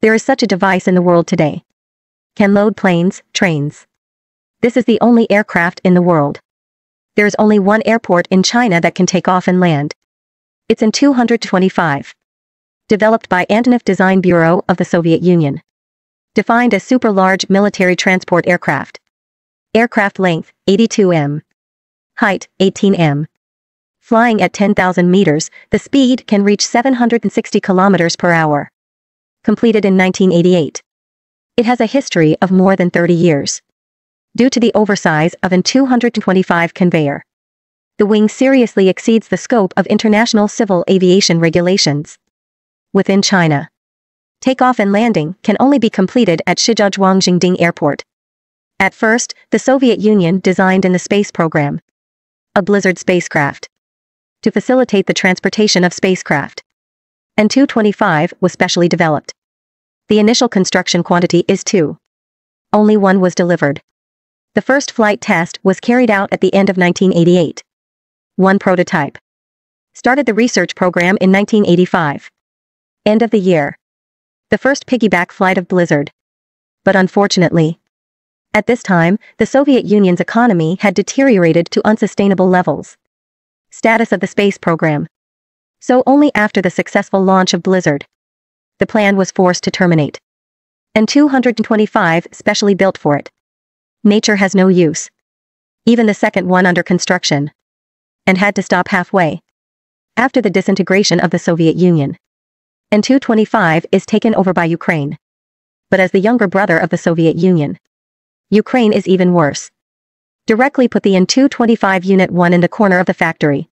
There is such a device in the world today. Can load planes, trains. This is the only aircraft in the world. There is only one airport in China that can take off and land. It's in 225. Developed by Antonov Design Bureau of the Soviet Union. Defined as super large military transport aircraft. Aircraft length, 82 m. Height, 18 m. Flying at 10,000 meters, the speed can reach 760 kilometers per hour. Completed in 1988. It has a history of more than 30 years. Due to the oversize of an 225 conveyor. The wing seriously exceeds the scope of international civil aviation regulations. Within China. Takeoff and landing can only be completed at Shijiazhuang Airport. At first, the Soviet Union designed in the space program. A Blizzard spacecraft. To facilitate the transportation of spacecraft. An 225 was specially developed. The initial construction quantity is 2. Only one was delivered. The first flight test was carried out at the end of 1988. One prototype. Started the research program in 1985. End of the year. The first piggyback flight of Blizzard. But unfortunately, at this time, the Soviet Union's economy had deteriorated to unsustainable levels. Status of the space program. So only after the successful launch of Blizzard, the plan was forced to terminate. And 225 specially built for it. Nature has no use. Even the second one under construction. And had to stop halfway. After the disintegration of the Soviet Union. And 225 is taken over by Ukraine. But as the younger brother of the Soviet Union, Ukraine is even worse. Directly put the An-225 Unit 1 in the corner of the factory.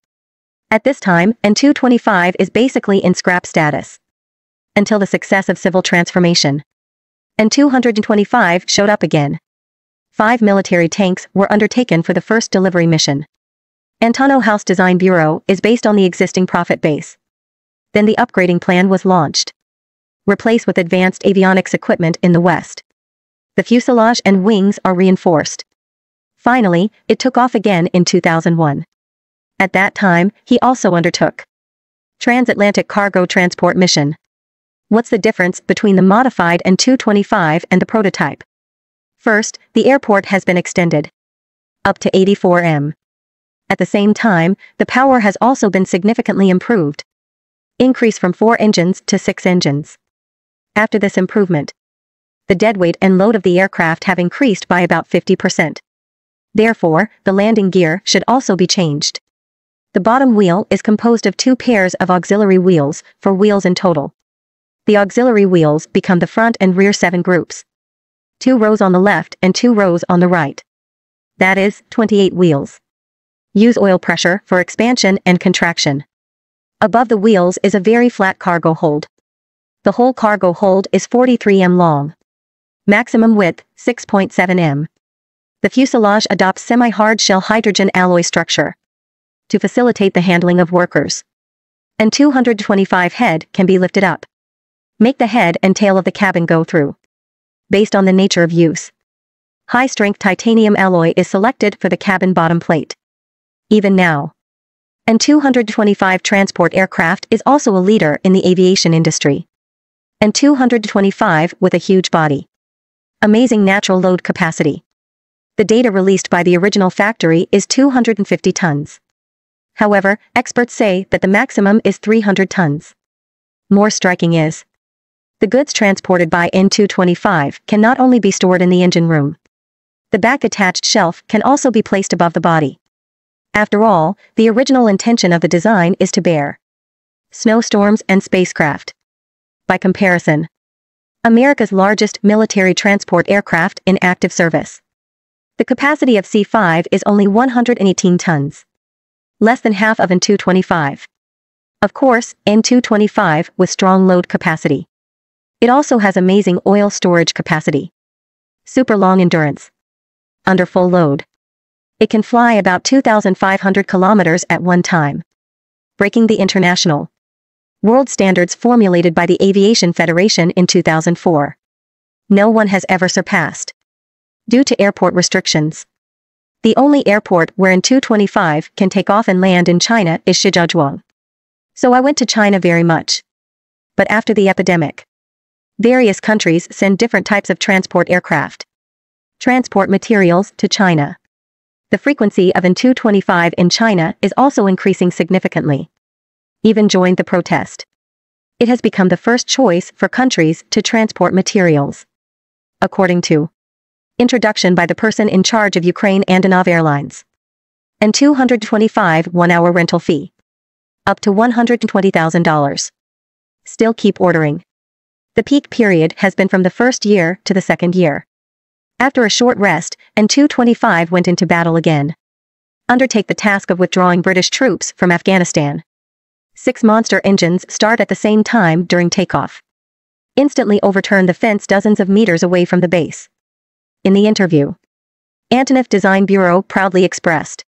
At this time, An-225 is basically in scrap status. Until the success of civil transformation. An-225 showed up again. 5 military tanks were undertaken for the first delivery mission. Antonov House Design Bureau is based on the existing profit base. Then the upgrading plan was launched. Replaced with advanced avionics equipment in the West. The fuselage and wings are reinforced. Finally, it took off again in 2001. At that time, he also undertook transatlantic cargo transport mission. What's the difference between the modified An-225 and the prototype? First, the airport has been extended up to 84 m. At the same time, the power has also been significantly improved. Increase from 4 engines to 6 engines. After this improvement, the deadweight and load of the aircraft have increased by about 50%. Therefore, the landing gear should also be changed. The bottom wheel is composed of 2 pairs of auxiliary wheels, 4 wheels in total. The auxiliary wheels become the front and rear 7 groups. 2 rows on the left and 2 rows on the right. That is, 28 wheels. Use oil pressure for expansion and contraction. Above the wheels is a very flat cargo hold. The whole cargo hold is 43 m long. Maximum width, 6.7 m. The fuselage adopts semi-hard shell hydrogen alloy structure to facilitate the handling of workers. And 225 head can be lifted up. Make the head and tail of the cabin go through. Based on the nature of use. High-strength titanium alloy is selected for the cabin bottom plate. Even now. An-225 transport aircraft is also a leader in the aviation industry. An-225 with a huge body. Amazing natural load capacity. The data released by the original factory is 250 tons. However, experts say that the maximum is 300 tons. More striking is, the goods transported by An-225 can not only be stored in the engine room. The back attached shelf can also be placed above the body. After all, the original intention of the design is to bear snowstorms and spacecraft. By comparison, America's largest military transport aircraft in active service. The capacity of C-5 is only 118 tons. Less than half of An-225. Of course, An-225 with strong load capacity. It also has amazing oil storage capacity. Super long endurance. Under full load. It can fly about 2,500 kilometers at one time. Breaking the international world standards formulated by the Aviation Federation in 2004. No one has ever surpassed. Due to airport restrictions. The only airport where An-225 can take off and land in China is Shijiazhuang. So I went to China very much. But after the epidemic, Various countries send different types of transport aircraft. Transport materials to China. The frequency of An-225 in China is also increasing significantly. Even joined the protest. It has become the first choice for countries to transport materials. According to introduction by the person in charge of Ukraine-Antonov Airlines. An-225 one-hour rental fee. Up to $120,000. Still keep ordering. The peak period has been from the first year to the second year. After a short rest, An-225 went into battle again. Undertake the task of withdrawing British troops from Afghanistan. 6 monster engines start at the same time during takeoff. Instantly overturn the fence dozens of meters away from the base. In the interview, Antonov Design Bureau proudly expressed,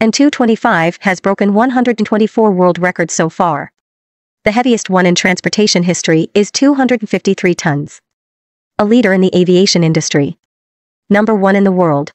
An-225 has broken 124 world records so far. The heaviest one in transportation history is 253 tons. A leader in the aviation industry. #1 in the world.